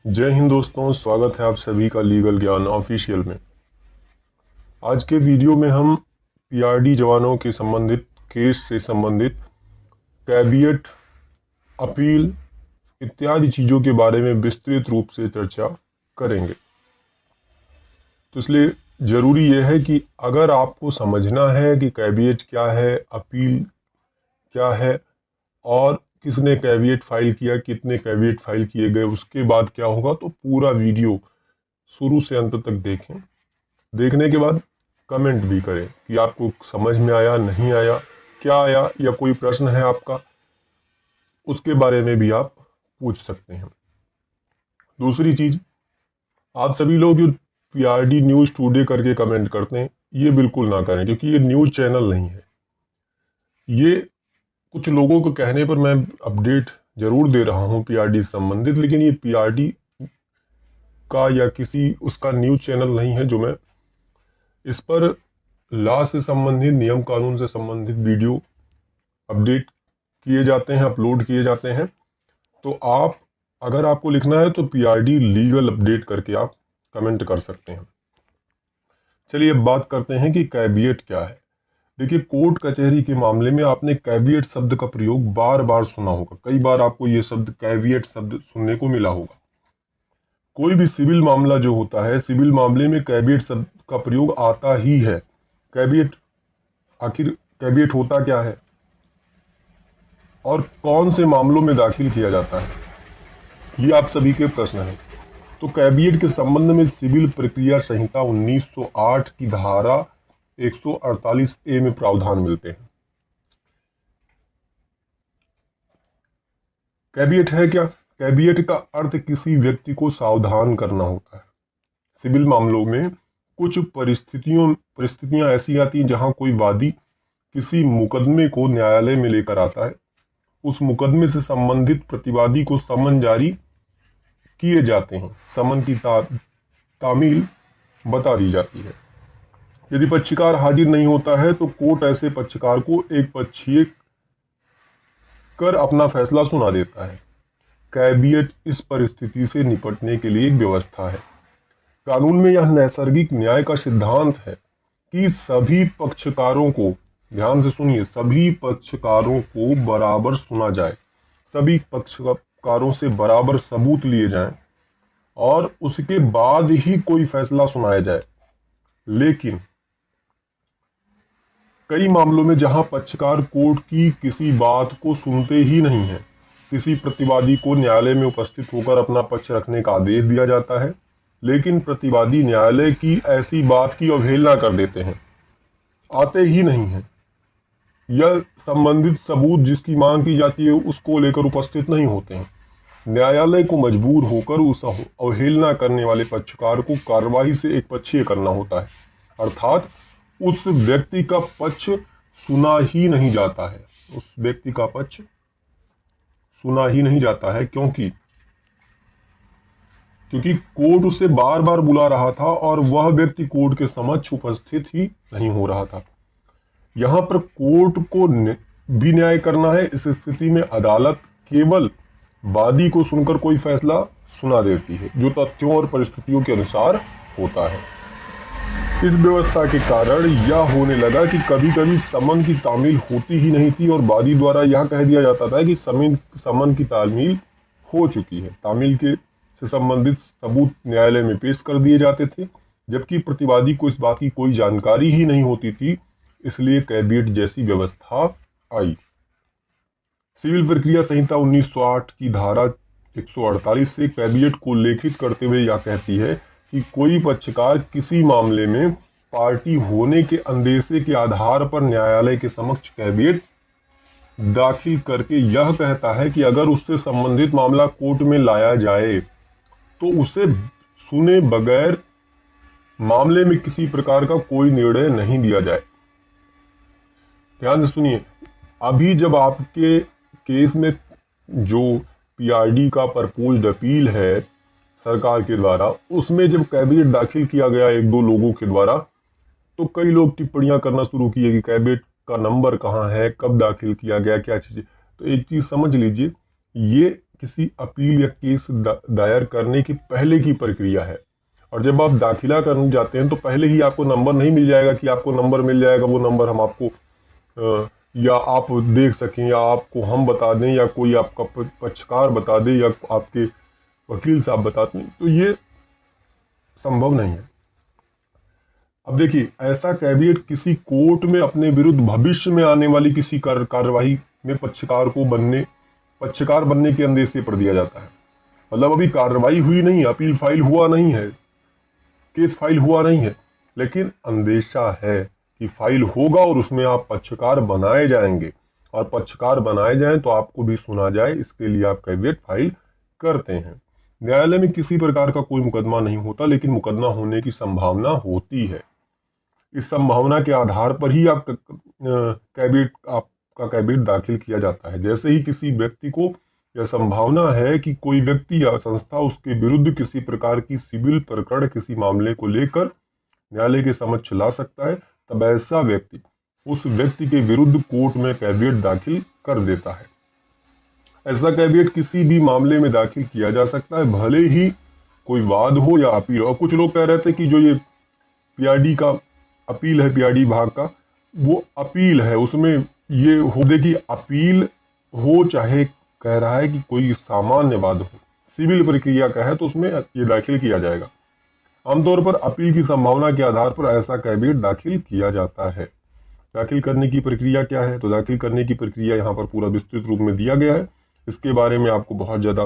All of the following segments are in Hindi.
जय हिंद दोस्तों, स्वागत है आप सभी का लीगल ज्ञान ऑफिशियल में। आज के वीडियो में हम पीआरडी जवानों के संबंधित केस से संबंधित कैविएट, अपील इत्यादि चीज़ों के बारे में विस्तृत रूप से चर्चा करेंगे। तो इसलिए ज़रूरी यह है कि अगर आपको समझना है कि कैविएट क्या है, अपील क्या है और किसने कैविएट फाइल किया, कितने कैविएट फाइल किए गए, उसके बाद क्या होगा, तो पूरा वीडियो शुरू से अंत तक देखें। देखने के बाद कमेंट भी करें कि आपको समझ में आया, नहीं आया, क्या आया, या कोई प्रश्न है आपका, उसके बारे में भी आप पूछ सकते हैं। दूसरी चीज, आप सभी लोग जो पीआरडी न्यूज टुडे करके कमेंट करते हैं, ये बिल्कुल ना करें, क्योंकि ये न्यूज चैनल नहीं है। ये कुछ लोगों को कहने पर मैं अपडेट जरूर दे रहा हूँ पीआरडी से संबंधित, लेकिन ये पीआरडी का या किसी उसका न्यूज चैनल नहीं है। जो मैं इस पर लॉ से संबंधित, नियम कानून से संबंधित वीडियो अपडेट किए जाते हैं, अपलोड किए जाते हैं। तो आप, अगर आपको लिखना है तो पीआरडी लीगल अपडेट करके आप कमेंट कर सकते हैं। चलिए अब बात करते हैं कि कैविएट क्या है। देखिए, कोर्ट कचहरी के मामले में आपने कैविएट शब्द का प्रयोग बार बार सुना होगा। कई बार आपको ये शब्द, कैविएट शब्द सुनने को मिला होगा। कोई भी सिविल मामला जो होता है, सिविल मामले में कैविएट शब्द का प्रयोग आता ही है। कैविएट, आखिर कैविएट होता क्या है और कौन से मामलों में दाखिल किया जाता है, ये आप सभी के प्रश्न हैं। तो कैविएट के संबंध में सिविल प्रक्रिया संहिता 1908 की धारा 148A में प्रावधान मिलते हैं। कैविएट है क्या? कैविएट का अर्थ किसी व्यक्ति को सावधान करना होता है। सिविल मामलों में कुछ परिस्थितियां ऐसी आती हैं जहां कोई वादी किसी मुकदमे को न्यायालय में लेकर आता है। उस मुकदमे से संबंधित प्रतिवादी को समन जारी किए जाते हैं। समन की तामील बता दी जाती है। यदि पक्षकार हाजिर नहीं होता है तो कोर्ट ऐसे पक्षकार को एक पक्षीय कर अपना फैसला सुना देता है। कैविएट इस परिस्थिति से निपटने के लिए एक व्यवस्था है। कानून में यह नैसर्गिक न्याय का सिद्धांत है कि सभी पक्षकारों को, ध्यान से सुनिए, सभी पक्षकारों को बराबर सुना जाए, सभी पक्षकारों से बराबर सबूत लिए जाएं और उसके बाद ही कोई फैसला सुनाया जाए। लेकिन कई मामलों में जहां पक्षकार कोर्ट की किसी बात को सुनते ही नहीं है, किसी प्रतिवादी को न्यायालय में उपस्थित होकर अपना पक्ष रखने का आदेश दिया जाता है, लेकिन प्रतिवादी न्यायालय की ऐसी बात की अवहेलना कर देते हैं, आते ही नहीं हैं, या संबंधित सबूत जिसकी मांग की जाती है उसको लेकर उपस्थित नहीं होते हैं। न्यायालय को मजबूर होकर उस अवहेलना करने वाले पक्षकार को कार्रवाई से एक पक्षीय करना होता है, अर्थात उस व्यक्ति का पक्ष सुना ही नहीं जाता है। उस व्यक्ति का पक्ष सुना ही नहीं जाता है क्योंकि कोर्ट उसे बार बार बुला रहा था और वह व्यक्ति कोर्ट के समक्ष उपस्थित ही नहीं हो रहा था। यहां पर कोर्ट को भी न्याय करना है। इस स्थिति में अदालत केवल वादी को सुनकर कोई फैसला सुना देती है, जो तथ्यों और परिस्थितियों के अनुसार होता है। इस व्यवस्था के कारण यह होने लगा कि कभी कभी समन की तामील होती ही नहीं थी और वादी द्वारा यह कह दिया जाता था कि समन की तामील हो चुकी है। तामील के से संबंधित सबूत न्यायालय में पेश कर दिए जाते थे, जबकि प्रतिवादी को इस बात की कोई जानकारी ही नहीं होती थी। इसलिए कैविएट जैसी व्यवस्था आई। सिविल प्रक्रिया संहिता 1908 की धारा 148 से कैविएट को उल्लेखित करते हुए यह कहती है कि कोई पक्षकार किसी मामले में पार्टी होने के अंदेशे के आधार पर न्यायालय के समक्ष कैविएट दाखिल करके यह कहता है कि अगर उससे संबंधित मामला कोर्ट में लाया जाए तो उसे सुने बगैर मामले में किसी प्रकार का कोई निर्णय नहीं दिया जाए। ध्यान से सुनिए, अभी जब आपके केस में जो पीआरडी का प्रपोज्ड अपील है सरकार के द्वारा, उसमें जब कैविएट दाखिल किया गया एक दो लोगों के द्वारा, तो कई लोग टिप्पणियां करना शुरू किए कि कैविएट का नंबर कहाँ है, कब दाखिल किया गया, क्या चीज़। तो एक चीज़ समझ लीजिए, ये किसी अपील या केस दायर करने की पहले की प्रक्रिया है। और जब आप दाखिला करने जाते हैं तो पहले ही आपको नंबर नहीं मिल जाएगा कि आपको नंबर मिल जाएगा, वो नंबर हम आपको या आप देख सकें या आपको हम बता दें या कोई आपका पक्षकार बता दे या आपके वकील साहब बता दें, तो ये संभव नहीं है। अब देखिए, ऐसा कैविएट किसी कोर्ट में अपने विरुद्ध भविष्य में आने वाली किसी कार्यवाही में पक्षकार बनने के अंदेशे पर दिया जाता है। मतलब अभी कार्रवाई हुई नहीं है, अपील फाइल हुआ नहीं है, केस फाइल हुआ नहीं है, लेकिन अंदेशा है कि फाइल होगा और उसमें आप पक्षकार बनाए जाएंगे, और पक्षकार बनाए जाएं तो आपको भी सुना जाए, इसके लिए आप कैविएट फाइल करते हैं। न्यायालय में किसी प्रकार का कोई मुकदमा नहीं होता, लेकिन मुकदमा होने की संभावना होती है। इस संभावना के आधार पर ही आपका कैविएट दाखिल किया जाता है। जैसे ही किसी व्यक्ति को यह संभावना है कि कोई व्यक्ति या संस्था उसके विरुद्ध किसी प्रकार की सिविल प्रकरण किसी मामले को लेकर न्यायालय के समक्ष ला सकता है, तब ऐसा व्यक्ति उस व्यक्ति के विरुद्ध कोर्ट में कैविएट दाखिल कर देता है। ऐसा कैविएट किसी भी मामले में दाखिल किया जा सकता है, भले ही कोई वाद हो या अपील हो। और कुछ लोग कह रहे थे कि जो ये पीआरडी का अपील है, पीआरडी भाग का, वो अपील है, उसमें ये हो, देखिए अपील हो चाहे कह रहा है कि कोई सामान्य वाद हो, सिविल प्रक्रिया का है तो उसमें ये दाखिल किया जाएगा। आमतौर पर अपील की संभावना के आधार पर ऐसा कैविएट दाखिल किया जाता है। दाखिल करने की प्रक्रिया क्या है? तो दाखिल करने की प्रक्रिया यहाँ पर पूरा विस्तृत रूप में दिया गया है। इसके बारे में आपको बहुत ज़्यादा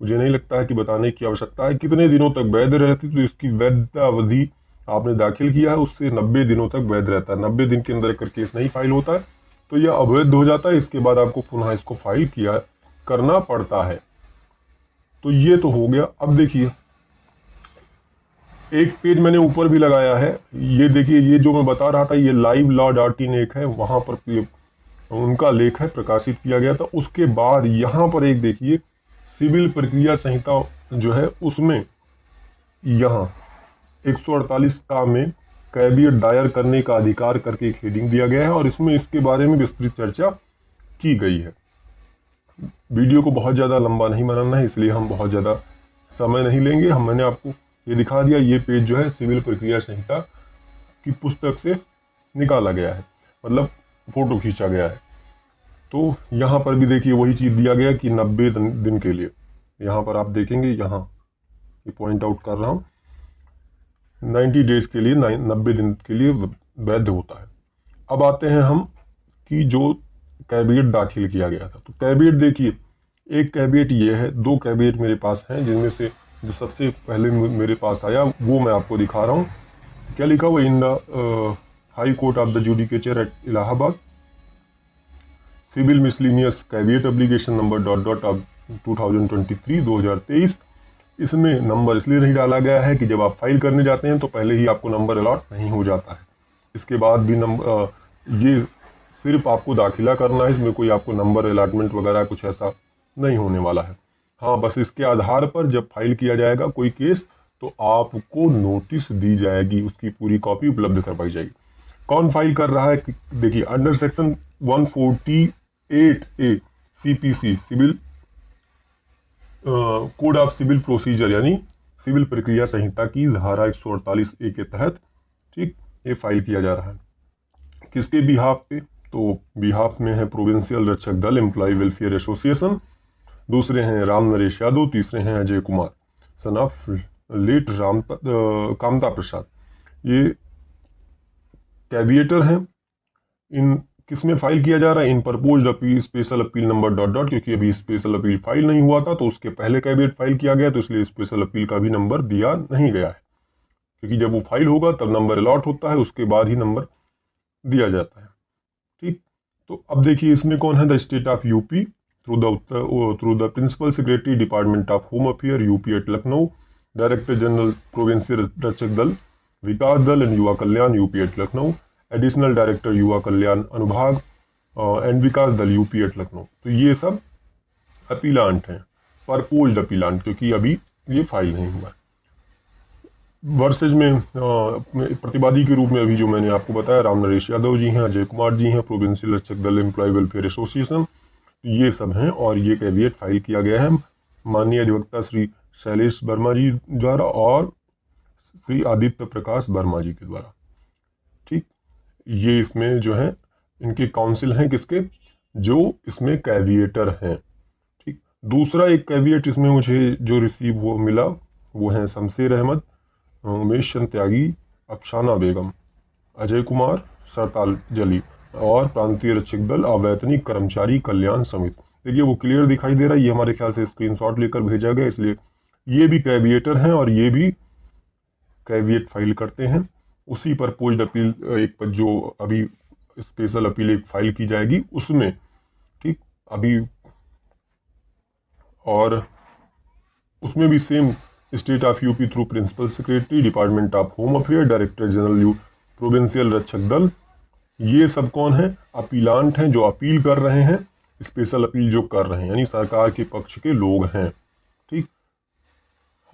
मुझे नहीं लगता है कि बताने की आवश्यकता है। कितने दिनों तक वैध रहती, तो इसकी वैधता अवधि आपने दाखिल किया है उससे 90 दिनों तक वैध रहता है। 90 दिन के अंदर अगर केस नहीं फाइल होता है तो यह अवैध हो जाता है। इसके बाद आपको पुनः इसको फाइल करना पड़ता है। तो ये तो हो गया। अब देखिए, एक पेज मैंने ऊपर भी लगाया है, ये देखिए, ये जो मैं बता रहा था ये livelawin एक है, वहां पर उनका लेख है, प्रकाशित किया गया था। उसके बाद यहाँ पर एक देखिए, सिविल प्रक्रिया संहिता जो है उसमें यहाँ 148 का में कैविएट दायर करने का अधिकार करके एक हेडिंग दिया गया है, और इसमें इसके बारे में विस्तृत चर्चा की गई है। वीडियो को बहुत ज़्यादा लंबा नहीं बनाना है, इसलिए हम बहुत ज़्यादा समय नहीं लेंगे। मैंने आपको ये दिखा दिया, ये पेज जो है सिविल प्रक्रिया संहिता की पुस्तक से निकाला गया है, मतलब फोटो खींचा गया है। तो यहाँ पर भी देखिए वही चीज़ दिया गया कि 90 दिन के लिए, यहाँ पर आप देखेंगे, यहाँ ये पॉइंट आउट कर रहा हूँ, 90 डेज के लिए, 90 दिन के लिए वैध होता है। अब आते हैं हम कि जो कैविएट दाखिल किया गया था। तो कैविएट देखिए, एक कैविएट ये है, 2 कैविएट मेरे पास हैं, जिनमें से जो सबसे पहले मेरे पास आया वो मैं आपको दिखा रहा हूँ। क्या लिखा हुआ? In the high court of the judicature at Allahabad, civil miscellaneous caveat application number ... of 2023। इसमें नंबर इसलिए नहीं डाला गया है कि जब आप फाइल करने जाते हैं तो पहले ही आपको नंबर अलॉट नहीं हो जाता है। इसके बाद भी ये सिर्फ आपको दाखिला करना है, इसमें कोई आपको नंबर अलॉटमेंट वगैरह कुछ ऐसा नहीं होने वाला है। हाँ, बस इसके आधार पर जब फाइल किया जाएगा कोई केस तो आपको नोटिस दी जाएगी, उसकी पूरी कॉपी उपलब्ध करवाई जाएगी। कौन फाइल कर रहा है? देखिए, under section 148A CPC, civil code of civil procedure, यानी सिविल प्रक्रिया संहिता की धारा 148A के तहत, ठीक, ये फाइल किया जा रहा है। किसके बिहाफ पे? तो बिहाफ में है प्रोविंशियल रक्षक दल एम्प्लॉय वेलफेयर एसोसिएशन, दूसरे हैं राम नरेश यादव, तीसरे हैं Ajay Kumar son of late Kamta Prasad. ये कैविएटर हैं। इन किसमें फाइल किया जा रहा है? In proposed appeal special appeal number ... क्योंकि अभी स्पेशल अपील फाइल नहीं हुआ था तो उसके पहले कैविएट फाइल किया गया, तो इसलिए स्पेशल अपील का भी नंबर दिया नहीं गया है, क्योंकि जब वो फाइल होगा तब नंबर अलॉट होता है, उसके बाद ही नंबर दिया जाता है। ठीक, तो अब देखिए इसमें कौन है? The state of UP through the principal secretary department of home affair UP at Lucknow, director general provincial Rakshak Dal Vikas Dal and Yuva Kalyan UP at Lucknow, additional director Yuva Kalyan अनुभाग एंड विकास दल यूपी एट लखनऊ। तो ये सब अपीलांट हैं, परपोज्ड अपीलांट, क्योंकि अभी ये फाइल नहीं हुआ। वर्सेज में प्रतिवादी के रूप में अभी जो मैंने आपको बताया, राम नरेश यादव जी हैं, अजय कुमार जी हैं, प्रोविंशियल रक्षक दल एम्प्लॉय वेलफेयर एसोसिएशन, ये सब हैं, और ये कैविएट फाइल किया गया है माननीय अधिवक्ता श्री शैलेश वर्मा जी द्वारा और श्री आदित्य प्रकाश वर्मा जी के द्वारा। ठीक, ये इसमें जो है इनके काउंसिल हैं किसके, जो इसमें कैविएटर हैं। ठीक, दूसरा एक कैविएट इसमें मुझे जो रिसीव वो मिला वो है शमशेर अहमद, उमेश चंद त्यागी, अफसाना बेगम, अजय कुमार सरताज जली और प्रांतीय रक्षक दल अवैतनिक कर्मचारी कल्याण समिति। देखिए वो क्लियर दिखाई दे रहा है, ये हमारे ख्याल से स्क्रीनशॉट लेकर भेजा गया, इसलिए ये भी कैविएटर हैं और ये भी कैविएट फाइल करते हैं। उसी पर पोस्ट अपील एक पर जो अभी स्पेशल अपील एक फाइल की जाएगी उसमें। ठीक, अभी और उसमें भी same state of UP through principal secretary, department of home affair, director general U provincial Rakshak Dal, ये सब कौन है, अपीलांट हैं जो अपील कर रहे हैं, स्पेशल अपील जो कर रहे हैं, यानी सरकार के पक्ष के लोग हैं। ठीक,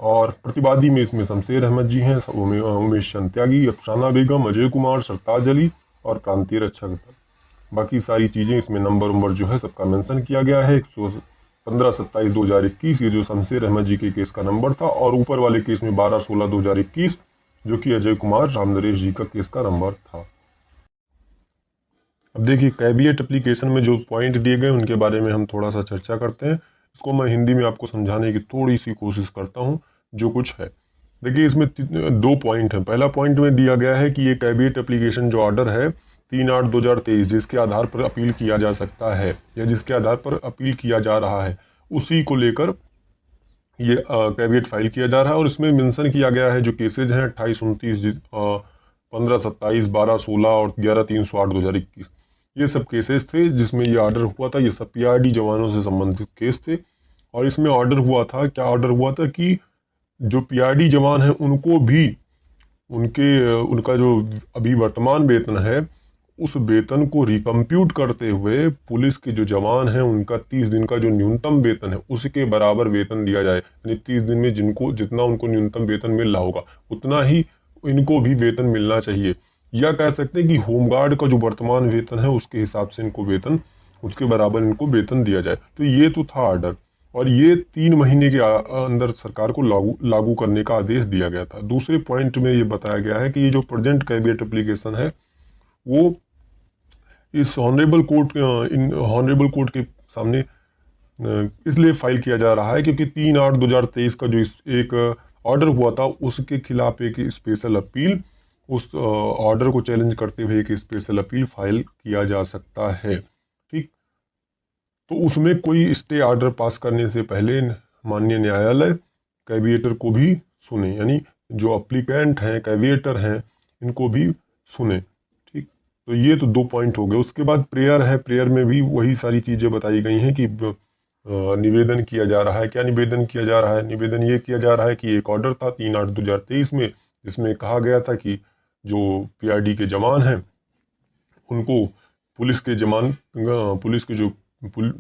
और प्रतिवादी में इसमें शमशेर अहमद जी हैं, उमेश चंद त्यागी, अफसाना बेगम, अजय कुमार सरताज अली और प्रांतीय रक्षक दल। बाकी सारी चीज़ें इसमें नंबर जो है सबका मेंशन किया गया है। 15/27/2021 ये जो शमशेर अहमद जी के केस का नंबर था, और ऊपर वाले केस में 12/16/2021 जो कि अजय कुमार रामनरेश जी का केस का नंबर था। अब देखिए कैविएट एप्लीकेशन में जो पॉइंट दिए गए उनके बारे में हम थोड़ा सा चर्चा करते हैं। इसको मैं हिंदी में आपको समझाने की थोड़ी सी कोशिश करता हूँ जो कुछ है। देखिए इसमें 2 पॉइंट हैं। पहला पॉइंट में दिया गया है कि ये कैविएट एप्लीकेशन जो ऑर्डर है 3/8/2023 जिसके आधार पर अपील किया जा सकता है या जिसके आधार पर अपील किया जा रहा है, उसी को लेकर ये कैविएट फाइल किया जा रहा है। और इसमें मेंशन किया गया है जो केसेज हैं 28, 29, 15, 27, 12, 16 और 11/308/2021 ये सब केसेस थे जिसमें ये ऑर्डर हुआ था। ये सब पीआरडी जवानों से संबंधित केस थे। और इसमें ऑर्डर हुआ था, क्या ऑर्डर हुआ था कि जो पीआरडी जवान हैं उनको भी उनका जो अभी वर्तमान वेतन है उस वेतन को रिकम्प्यूट करते हुए पुलिस के जो जवान हैं उनका 30 दिन का जो न्यूनतम वेतन है उसके बराबर वेतन दिया जाए। यानी 30 दिन में जितना उनको न्यूनतम वेतन मिल रहा होगा उतना ही इनको भी वेतन मिलना चाहिए। या कह सकते हैं कि होमगार्ड का जो वर्तमान वेतन है उसके हिसाब से इनको वेतन, उसके बराबर इनको वेतन दिया जाए। तो ये तो था ऑर्डर, और ये 3 महीने के अंदर सरकार को लागू करने का आदेश दिया गया था। दूसरे पॉइंट में ये बताया गया है कि ये जो प्रेजेंट कैविएट एप्लीकेशन है वो इस हॉनरेबल कोर्ट के सामने इसलिए फाइल किया जा रहा है क्योंकि 3/8/2023 का जो एक ऑर्डर हुआ था उसके खिलाफ एक स्पेशल अपील, उस ऑर्डर को चैलेंज करते हुए एक स्पेशल अपील फाइल किया जा सकता है। ठीक, तो उसमें कोई स्टे ऑर्डर पास करने से पहले माननीय न्यायालय कैविएटर को भी सुने, यानी जो अप्लीकेंट हैं कैविएटर हैं इनको भी सुने। ठीक, तो ये तो 2 पॉइंट हो गए। उसके बाद प्रेयर है, प्रेयर में भी वही सारी चीज़ें बताई गई हैं कि निवेदन किया जा रहा है। क्या निवेदन किया जा रहा है? निवेदन ये किया जा रहा है कि एक ऑर्डर था 3/8/2023 में जिसमें कहा गया था कि जो पीआरडी के जवान हैं उनको पुलिस के जो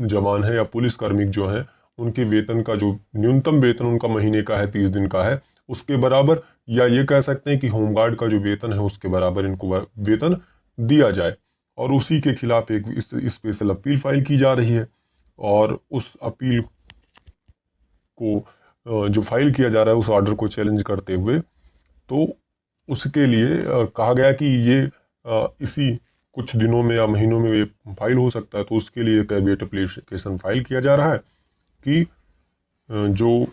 जवान है या पुलिस कार्मिक जो हैं उनके वेतन का जो न्यूनतम वेतन उनका महीने का है 30 दिन का है उसके बराबर, या ये कह सकते हैं कि होमगार्ड का जो वेतन है उसके बराबर इनको वेतन दिया जाए। और उसी के खिलाफ एक स्पेशल अपील फाइल की जा रही है। और उस अपील को जो फाइल किया जा रहा है उस ऑर्डर को चैलेंज करते हुए, तो उसके लिए कहा गया कि ये इसी कुछ दिनों में या महीनों में ये फाइल हो सकता है। तो उसके लिए कैविएट एप्लीकेशन फाइल किया जा रहा है कि जो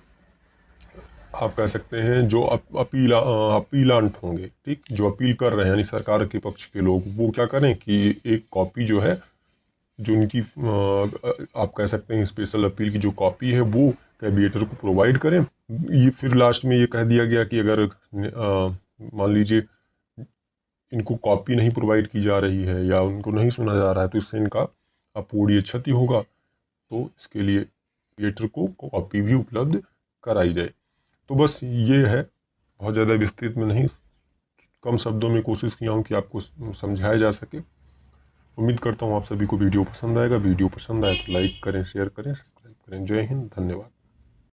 आप कह सकते हैं जो अपीलांट होंगे, ठीक, जो अपील कर रहे हैं यानी सरकार के पक्ष के लोग, वो क्या करें कि एक कॉपी जो है जो उनकी आप कह सकते हैं स्पेशल अपील की जो कॉपी है वो कैविएटर को प्रोवाइड करें। ये फिर लास्ट में ये कह दिया गया कि अगर मान लीजिए इनको कॉपी नहीं प्रोवाइड की जा रही है या उनको नहीं सुना जा रहा है तो इससे इनका अपूर्णीय क्षति होगा, तो इसके लिए कैविएटर को कॉपी भी उपलब्ध कराई जाए। तो बस ये है, बहुत ज़्यादा विस्तृत में नहीं, कम शब्दों में कोशिश किया हूँ कि आपको समझाया जा सके। उम्मीद करता हूँ आप सभी को वीडियो पसंद आएगा। वीडियो पसंद आए तो लाइक करें, शेयर करें, सब्सक्राइब करें। जय हिंद, धन्यवाद।